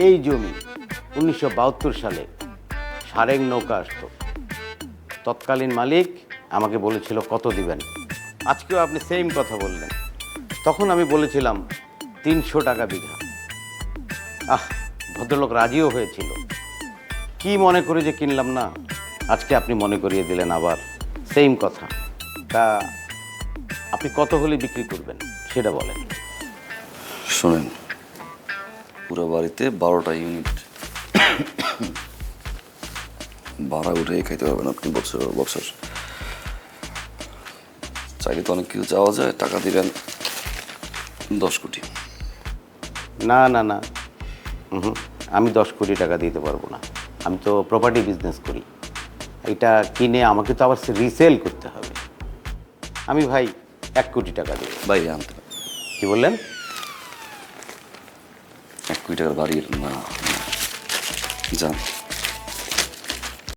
এই জমি 1972 সালে সারেং নৌকা আসতো, তৎকালীন মালিক আমাকে বলেছিল কত দিবেন। আজকেও আপনি সেম কথা বললেন, তখন আমি বলেছিলাম 300 টাকা বিঘা। ভদ্রলোক রাজিও হয়েছিল। কি মনে করে যে কিনলাম না, আজকে আপনি মনে করিয়ে দিলেন আবার সেম কথা। তা আপনি কত হলে বিক্রি করবেন সেটা বলেন। শোনেন, পুরো বাড়িতে 12টা ইউনিট ভাড়া উঠে খাইতে পারবেন আপনি বছর বছর। চাইলে তো অনেক কিছু চাওয়া যায়, টাকা দিবেন 10 কোটি। না না না, আমি 10 কোটি টাকা দিতে পারবো না। আমি তো প্রপার্টি বিজনেস করি, এটা কিনে আমাকে তো আবার রিসেল করতে হবে। আমি ভাই 1 কোটি টাকা দেব। ভাই আনতে কি বললেন? 1 কোটি টাকার বাড়ি না, যান।